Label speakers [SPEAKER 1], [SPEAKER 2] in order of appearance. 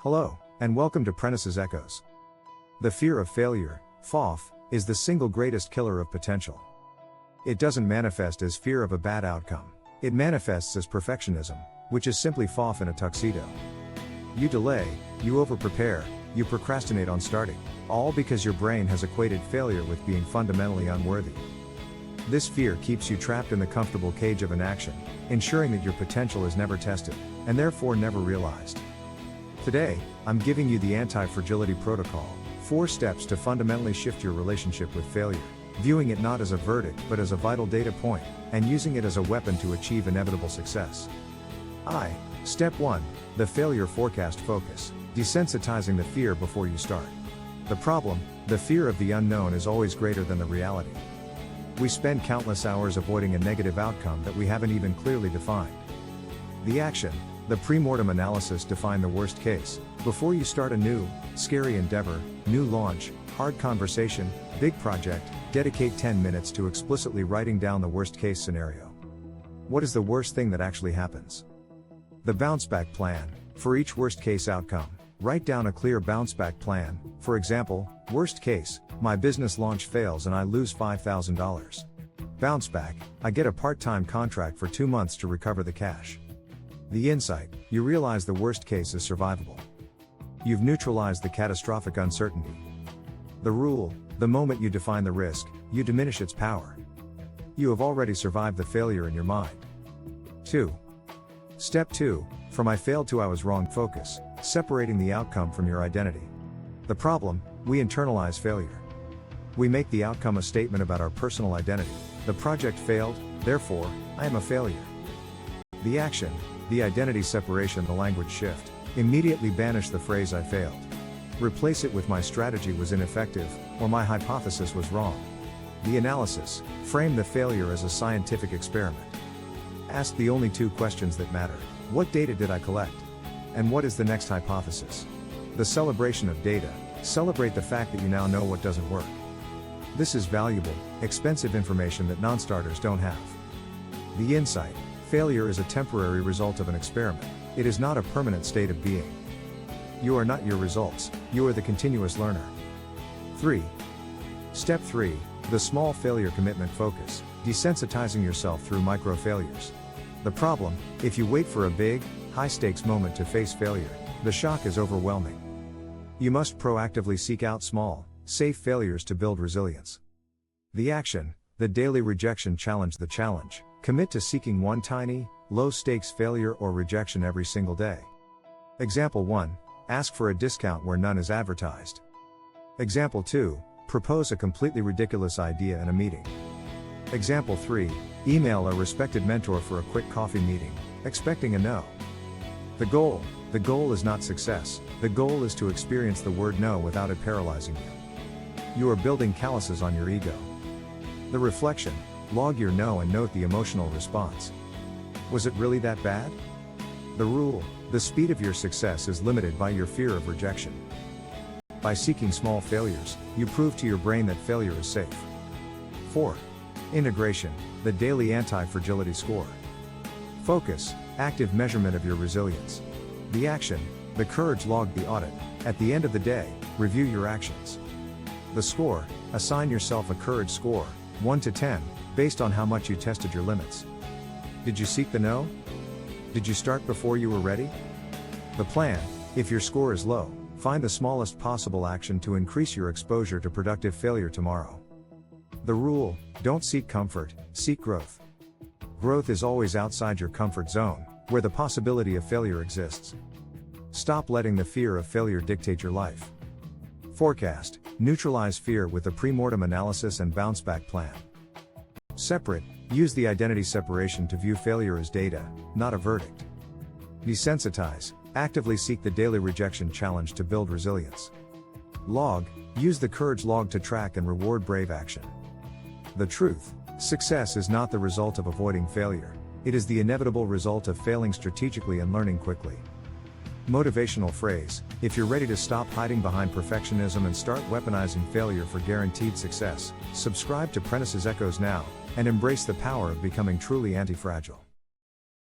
[SPEAKER 1] Hello, and welcome to Prentice's Echoes. The fear of failure, FOF, is the single greatest killer of potential. It doesn't manifest as fear of a bad outcome. It manifests as perfectionism, which is simply FOF in a tuxedo. You delay, you overprepare, you procrastinate on starting, all because your brain has equated failure with being fundamentally unworthy. This fear keeps you trapped in the comfortable cage of inaction, ensuring that your potential is never tested, and therefore never realized. Today, I'm giving you the Anti-Fragility Protocol, 4 steps to fundamentally shift your relationship with failure, viewing it not as a verdict but as a vital data point, and using it as a weapon to achieve inevitable success. Step 1. The Failure Forecast Focus, desensitizing the fear before you start. The problem, the fear of the unknown is always greater than the reality. We spend countless hours avoiding a negative outcome that we haven't even clearly defined. The action, the pre-mortem analysis. Define the worst case. Before you start a new, scary endeavor, new launch, hard conversation, big project, dedicate 10 minutes to explicitly writing down the worst case scenario. What is the worst thing that actually happens? The bounce back plan. For each worst case outcome, write down a clear bounce back plan. For example, worst case, my business launch fails and I lose $5,000. Bounce back, I get a part-time contract for 2 months to recover the cash. The insight, you realize the worst case is survivable. You've neutralized the catastrophic uncertainty. The rule, the moment you define the risk, you diminish its power. You have already survived the failure in your mind. 2. Step 2, from I failed to I was wrong. Focus, separating the outcome from your identity. The problem, we internalize failure. We make the outcome a statement about our personal identity. The project failed, therefore, I am a failure. The action, the identity separation. The language shift, immediately banish the phrase I failed. Replace it with my strategy was ineffective, or my hypothesis was wrong. The analysis, frame the failure as a scientific experiment. Ask the only 2 questions that matter. What data did I collect? And what is the next hypothesis? The celebration of data, celebrate the fact that you now know what doesn't work. This is valuable, expensive information that non-starters don't have. The insight, failure is a temporary result of an experiment. It is not a permanent state of being. You are not your results, you are the continuous learner. 3. Step 3, the small failure commitment focus, desensitizing yourself through micro failures. The problem, if you wait for a big, high-stakes moment to face failure, the shock is overwhelming. You must proactively seek out small, safe failures to build resilience. The action, the daily rejection challenge. The challenge, commit to seeking one tiny, low-stakes failure or rejection every single day. Example 1, ask for a discount where none is advertised. Example 2, propose a completely ridiculous idea in a meeting. Example 3, email a respected mentor for a quick coffee meeting, expecting a no. The goal is not success, the goal is to experience the word no without it paralyzing you. You are building calluses on your ego. The reflection, log your no and note the emotional response. Was it really that bad? The rule, the speed of your success is limited by your fear of rejection. By seeking small failures, you prove to your brain that failure is safe. 4. Integration, the daily anti-fragility score. Focus, active measurement of your resilience. The action, the courage. Log the audit. At the end of the day, review your actions. The score, assign yourself a courage score, 1 to 10, based on how much you tested your limits. Did you seek the no? Did you start before you were ready? The plan, if your score is low, find the smallest possible action to increase your exposure to productive failure tomorrow. The rule, don't seek comfort, seek growth. Growth is always outside your comfort zone, where the possibility of failure exists. Stop letting the fear of failure dictate your life. Forecast, neutralize fear with a pre-mortem analysis and bounce back plan. Separate, use the identity separation to view failure as data, not a verdict. Desensitize, actively seek the daily rejection challenge to build resilience. Log, use the courage log to track and reward brave action. The truth, success is not the result of avoiding failure, it is the inevitable result of failing strategically and learning quickly. Motivational phrase, if you're ready to stop hiding behind perfectionism and start weaponizing failure for guaranteed success, subscribe to Prentice's Echoes now, and embrace the power of becoming truly anti-fragile.